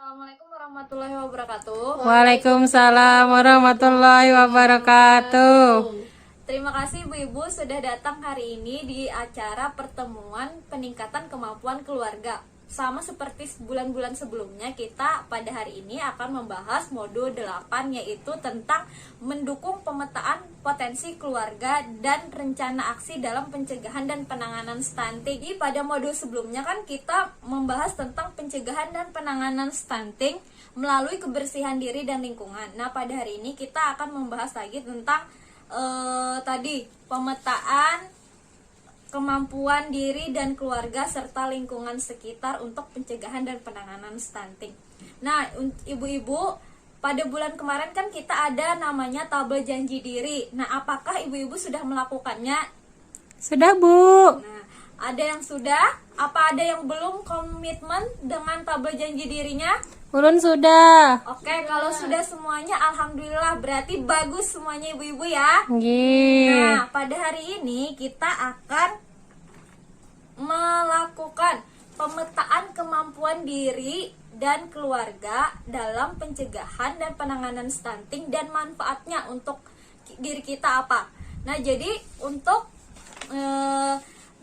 Assalamualaikum warahmatullahi wabarakatuh. Waalaikumsalam warahmatullahi wabarakatuh. Terima kasih Ibu-Ibu sudah datang hari ini di acara pertemuan peningkatan kemampuan keluarga. Sama seperti bulan-bulan sebelumnya, kita pada hari ini akan membahas modul 8, yaitu tentang mendukung pemetaan potensi keluarga dan rencana aksi dalam pencegahan dan penanganan stunting. Jadi pada modul sebelumnya kan kita membahas tentang pencegahan dan penanganan stunting melalui kebersihan diri dan lingkungan. Nah, pada hari ini kita akan membahas lagi tentang tadi pemetaan kemampuan diri dan keluarga serta lingkungan sekitar untuk pencegahan dan penanganan stunting. Nah, ibu-ibu, pada bulan kemarin kan kita ada namanya tabel janji diri. Nah, apakah ibu-ibu sudah melakukannya? Sudah, Bu. Nah, ada yang sudah? Apa ada yang belum komitmen dengan tabel janji dirinya? Ulun sudah. Oke, kalau sudah semuanya alhamdulillah, berarti bagus semuanya ibu-ibu ya. Nggih. Nah, pada hari ini kita akan melakukan pemetaan kemampuan diri dan keluarga dalam pencegahan dan penanganan stunting dan manfaatnya untuk diri kita apa. Nah, jadi untuk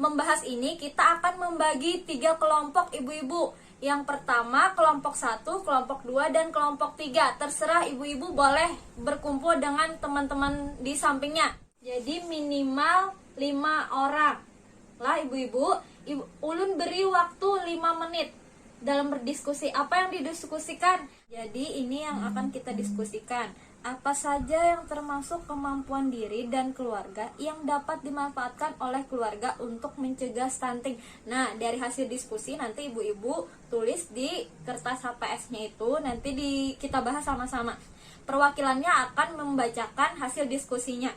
membahas ini kita akan membagi 3 kelompok ibu-ibu. Yang pertama kelompok 1, kelompok 2, dan kelompok 3. Terserah ibu-ibu boleh berkumpul dengan teman-teman di sampingnya. Jadi minimal 5 orang lah ibu-ibu. Ulun beri waktu 5 menit dalam berdiskusi. Apa yang didiskusikan? Jadi ini yang akan kita diskusikan. Apa saja yang termasuk kemampuan diri dan keluarga yang dapat dimanfaatkan oleh keluarga untuk mencegah stunting. Nah, dari hasil diskusi nanti ibu-ibu tulis di kertas HPS-nya itu, nanti kita bahas sama-sama. Perwakilannya akan membacakan hasil diskusinya.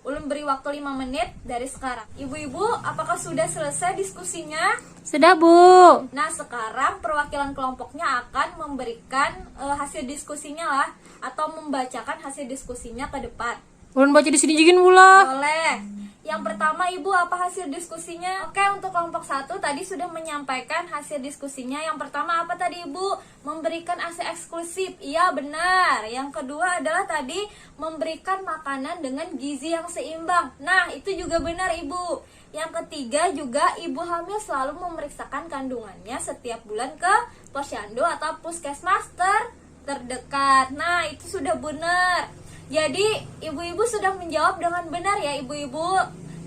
Ulun beri waktu 5 menit dari sekarang. Ibu-ibu, apakah sudah selesai diskusinya? Sudah, Bu. Nah, sekarang perwakilan kelompoknya akan memberikan hasil diskusinya lah, atau membacakan hasil diskusinya ke depan. Ulun baca di sini juga pula. Boleh. Yang pertama, Ibu, apa hasil diskusinya? Oke, untuk kelompok 1 tadi sudah menyampaikan hasil diskusinya. Yang pertama apa tadi, Ibu? Memberikan AC eksklusif. Iya, benar. Yang kedua adalah tadi memberikan makanan dengan gizi yang seimbang. Nah, itu juga benar, Ibu. Yang ketiga juga ibu hamil selalu memeriksakan kandungannya setiap bulan ke posyandu atau puskesmas terdekat. Nah, itu sudah benar. Jadi ibu-ibu sudah menjawab dengan benar ya ibu-ibu.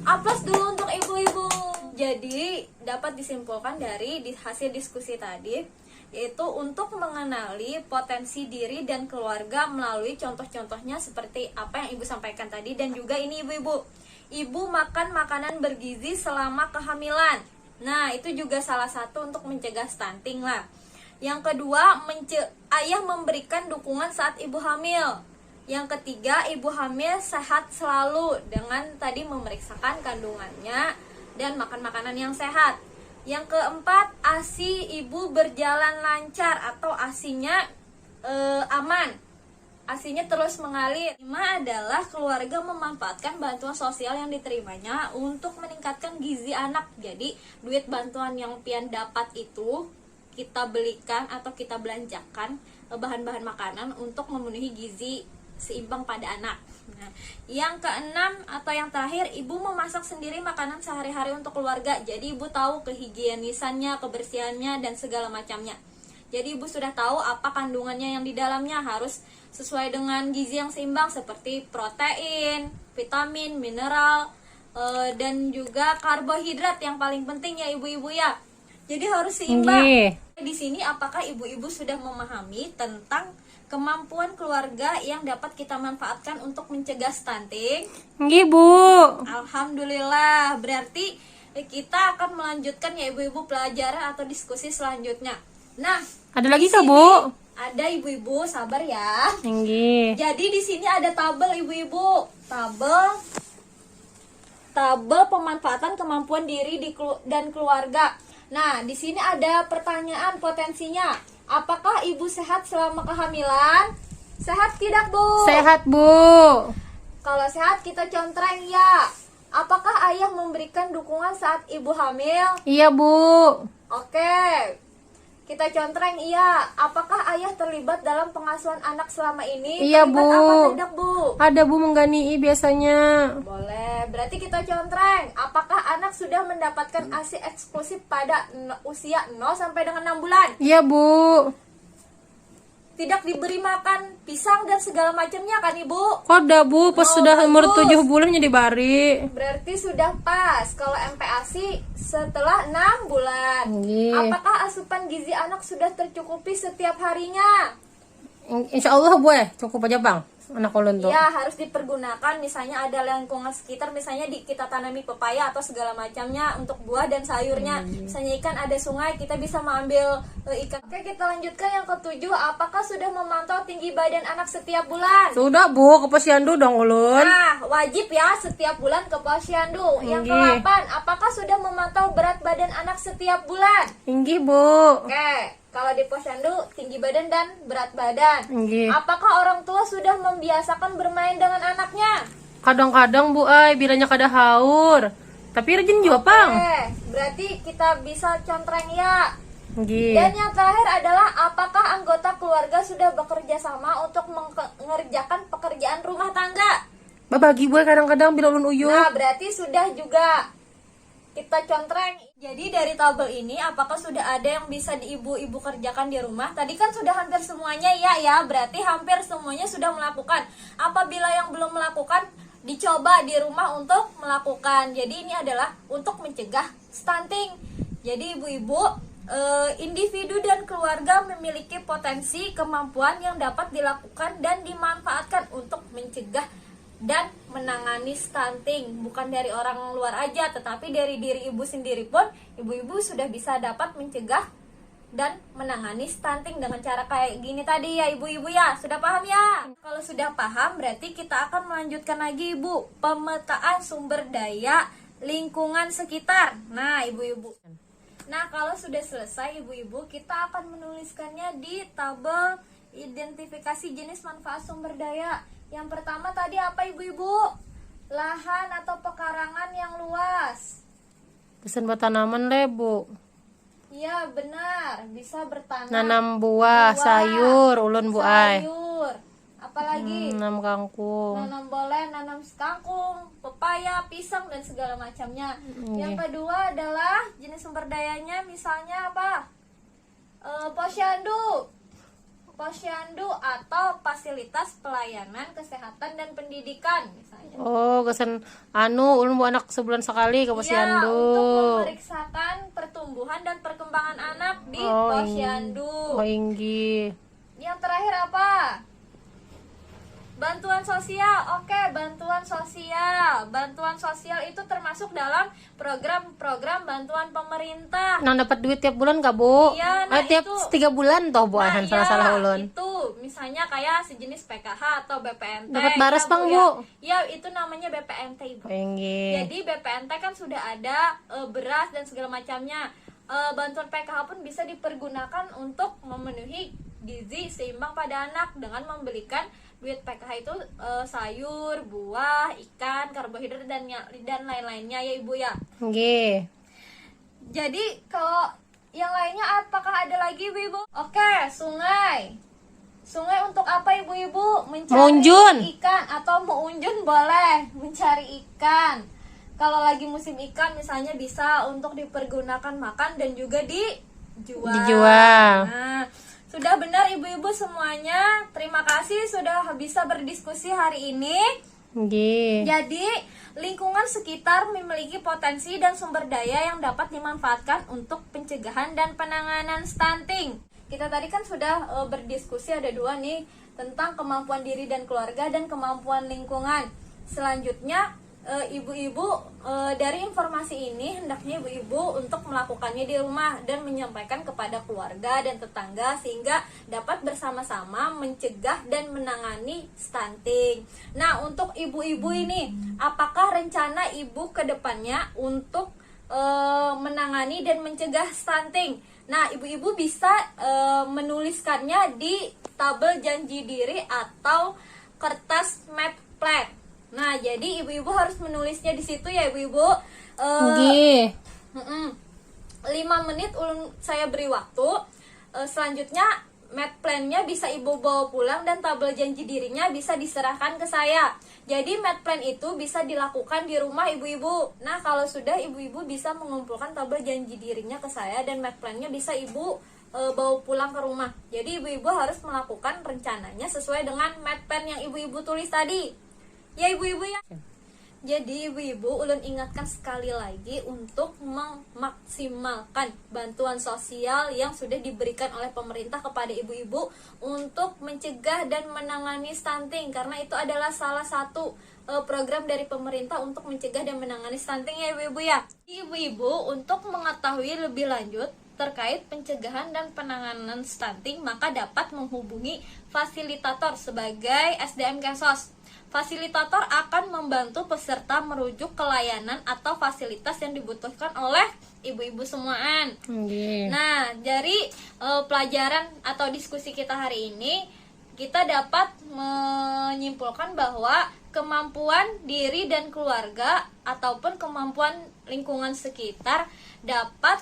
Aplaus dulu untuk ibu-ibu. Jadi dapat disimpulkan dari hasil diskusi tadi, yaitu untuk mengenali potensi diri dan keluarga melalui contoh-contohnya seperti apa yang ibu sampaikan tadi. Dan juga ini ibu-ibu, ibu makan makanan bergizi selama kehamilan. Nah, itu juga salah satu untuk mencegah stunting lah. Yang kedua, ayah memberikan dukungan saat ibu hamil. Yang ketiga, ibu hamil sehat selalu dengan tadi memeriksakan kandungannya dan makan makanan yang sehat. Yang keempat, ASI ibu berjalan lancar atau ASInya aman. ASInya terus mengalir. Kelima adalah keluarga memanfaatkan bantuan sosial yang diterimanya untuk meningkatkan gizi anak. Jadi, duit bantuan yang pian dapat itu kita belikan atau kita belanjakan bahan-bahan makanan untuk memenuhi gizi seimbang pada anak. Nah, yang keenam atau yang terakhir, ibu memasak sendiri makanan sehari-hari untuk keluarga. Jadi ibu tahu kehigienisannya, kebersihannya, dan segala macamnya. Jadi ibu sudah tahu apa kandungannya yang di dalamnya, harus sesuai dengan gizi yang seimbang seperti protein, vitamin, mineral, dan juga karbohidrat yang paling penting ya ibu-ibu ya. Jadi harus seimbang. Di sini apakah ibu-ibu sudah memahami tentang kemampuan keluarga yang dapat kita manfaatkan untuk mencegah stunting? Nggih, Bu. Alhamdulillah. Berarti kita akan melanjutkan ya ibu-ibu pelajaran atau diskusi selanjutnya. Nah, ada lagi kah, Bu? Ada ibu-ibu, sabar ya. Nggih. Jadi di sini ada tabel ibu-ibu. Tabel pemanfaatan kemampuan diri dan keluarga. Nah, di sini ada pertanyaan potensinya. Apakah ibu sehat selama kehamilan? Sehat tidak, Bu? Sehat, Bu. Kalau sehat kita contreng ya. Apakah ayah memberikan dukungan saat ibu hamil? Iya, Bu. Oke. Kita contreng, iya. Apakah ayah terlibat dalam pengasuhan anak selama ini? Iya, Terlibat Bu. apa tidak, Bu? Ada Bu menggani biasanya. Boleh. Berarti kita contreng. Apakah anak sudah mendapatkan ASI eksklusif pada usia 0 sampai dengan 6 bulan? Iya Bu. Tidak diberi makan pisang dan segala macamnya kan, Ibu? Kok ada Bu? Pas Oh, sudah umur bagus. 7 bulan jadi bari. Berarti sudah pas kalau MPASI setelah 6 bulan. Nggih. Apakah asupan gizi anak sudah tercukupi setiap harinya? Insya Allah Bu cukup aja Bang. Anak ulun tuh. Ya, harus dipergunakan. Misalnya ada lingkungan sekitar, misalnya kita tanami pepaya atau segala macamnya untuk buah dan sayurnya. Misalnya ikan, ada sungai, kita bisa mengambil ikan. Oke, kita lanjutkan yang ketujuh. Apakah sudah memantau tinggi badan anak setiap bulan? Sudah Bu, ke posyandu dong ulun. Nah, wajib ya setiap bulan ke posyandu. Yang Nggih. ke-8, apakah sudah memantau berat badan anak setiap bulan? Inggih Bu. Oke, kalau di posyandu tinggi badan dan berat badan. Inggih. Apakah orang tua sudah membiasakan bermain dengan anaknya? Kadang-kadang Bu bilanya kada haur. Tapi rajin juga Pang. Berarti kita bisa contreng ya. Inggih. Dan yang terakhir adalah apakah anggota keluarga sudah bekerja sama untuk mengerjakan pekerjaan rumah tangga? Babagi Bu kadang-kadang bila ulun uyuh. Nah, berarti sudah juga kita contreng. Jadi dari tabel ini apakah sudah ada yang bisa ibu-ibu kerjakan di rumah? Tadi kan sudah hampir semuanya ya. Berarti hampir semuanya sudah melakukan. Apabila yang belum melakukan, dicoba di rumah untuk melakukan. Jadi ini adalah untuk mencegah stunting. Jadi ibu-ibu, individu dan keluarga memiliki potensi kemampuan yang dapat dilakukan dan dimanfaatkan untuk mencegah dan menangani stunting. Bukan dari orang luar aja, tetapi dari diri ibu sendiri pun ibu-ibu sudah bisa dapat mencegah dan menangani stunting dengan cara kayak gini tadi ya ibu-ibu ya. Sudah paham ya? Kalau sudah paham berarti kita akan melanjutkan lagi ibu, pemetaan sumber daya lingkungan sekitar. Nah ibu-ibu, nah kalau sudah selesai ibu-ibu, kita akan menuliskannya di tabel identifikasi jenis manfaat sumber daya. Yang pertama tadi apa ibu-ibu? Lahan atau pekarangan yang luas. Pesan buat tanaman le Bu. Iya benar, bisa bertanam. Nanam buah, sayur, ulun Bu sayur. Apalagi? Nanam kangkung. Nanam boleh, nanam kangkung, pepaya, pisang dan segala macamnya. Yang kedua adalah jenis sumber dayanya, misalnya apa? Posyandu. Posyandu atau fasilitas pelayanan kesehatan dan pendidikan misalnya. Oh, kesan ulun Bu anak sebulan sekali ke Iya, posyandu. untuk memeriksakan pertumbuhan dan perkembangan anak di posyandu. Oh, inggih. Yang terakhir apa? Bantuan sosial. Oke, bantuan sosial. Bantuan sosial itu termasuk dalam program-program bantuan pemerintah. Nang dapat duit tiap bulan kah Bu? Iya, nah tiap itu. 3 bulan toh Bu, Nah, salah-salah ulun. itu misalnya kayak sejenis PKH atau BPNT. Dapat baras, ya, Bang, ya. Bu? Ya, itu namanya BPNT, Ibu. Oh, inggih. Jadi BPNT kan sudah ada beras dan segala macamnya. Bantuan PKH pun bisa dipergunakan untuk memenuhi gizi seimbang pada anak dengan membelikan duit PKH itu sayur, buah, ikan, karbohidrat dan lain-lainnya ya Ibu ya. Nggih. Jadi kalau yang lainnya apakah ada lagi Ibu? Oke, sungai. Sungai untuk apa ibu-ibu? Mencari Mengunjun. ikan atau mengunjun boleh, mencari ikan. Kalau lagi musim ikan misalnya bisa untuk dipergunakan makan dan juga dijual. Nah, sudah benar ibu-ibu semuanya. Terima kasih sudah bisa berdiskusi hari ini. Nggih. Jadi, lingkungan sekitar memiliki potensi dan sumber daya yang dapat dimanfaatkan untuk pencegahan dan penanganan stunting. Kita tadi kan sudah berdiskusi ada 2 nih tentang kemampuan diri dan keluarga dan kemampuan lingkungan. Selanjutnya ibu-ibu dari informasi ini hendaknya ibu-ibu untuk melakukannya di rumah dan menyampaikan kepada keluarga dan tetangga sehingga dapat bersama-sama mencegah dan menangani stunting. Nah, untuk ibu-ibu ini, apakah rencana ibu ke depannya untuk menangani dan mencegah stunting? Nah, ibu-ibu bisa menuliskannya di tabel janji diri atau kertas map plan. Nah, jadi ibu-ibu harus menulisnya di situ ya ibu-ibu. Nggih. 5 menit saya beri waktu. selanjutnya math plan-nya bisa ibu bawa pulang dan tabel janji dirinya bisa diserahkan ke saya. Jadi math plan itu bisa dilakukan di rumah ibu-ibu. Nah, kalau sudah ibu-ibu bisa mengumpulkan tabel janji dirinya ke saya dan math plan-nya bisa ibu bawa pulang ke rumah. Jadi ibu-ibu harus melakukan rencananya sesuai dengan math plan yang ibu-ibu tulis tadi. Ya ibu-ibu ya. Jadi ibu-ibu ulun ingatkan sekali lagi untuk memaksimalkan bantuan sosial yang sudah diberikan oleh pemerintah kepada ibu-ibu untuk mencegah dan menangani stunting, karena itu adalah salah satu program dari pemerintah untuk mencegah dan menangani stunting ya ibu-ibu ya. Ibu-ibu untuk mengetahui lebih lanjut terkait pencegahan dan penanganan stunting maka dapat menghubungi fasilitator sebagai SDM Kesos. Fasilitator akan membantu peserta merujuk ke layanan atau fasilitas yang dibutuhkan oleh ibu-ibu semuaan. Nah, dari pelajaran atau diskusi kita hari ini, kita dapat menyimpulkan bahwa kemampuan diri dan keluarga ataupun kemampuan lingkungan sekitar dapat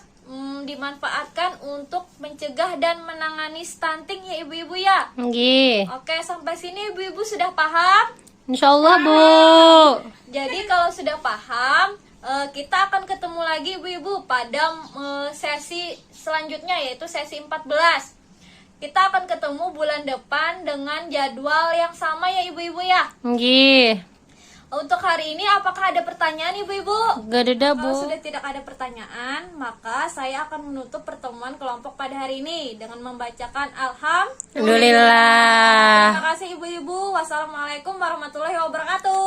dimanfaatkan untuk mencegah dan menangani stunting ya ibu-ibu ya. Oke, sampai sini ibu-ibu sudah paham? Insyaallah Bu. Jadi kalau sudah paham, kita akan ketemu lagi ibu-ibu pada sesi selanjutnya yaitu sesi 14. Kita akan ketemu bulan depan dengan jadwal yang sama ya ibu-ibu ya. Untuk hari ini apakah ada pertanyaan ibu-ibu? Gak ada Bu. Kalau sudah tidak ada pertanyaan, maka saya akan menutup pertemuan kelompok pada hari ini dengan membacakan Alhamdulillah. Terima kasih ibu-ibu. Wassalamualaikum warahmatullahi wabarakatuh.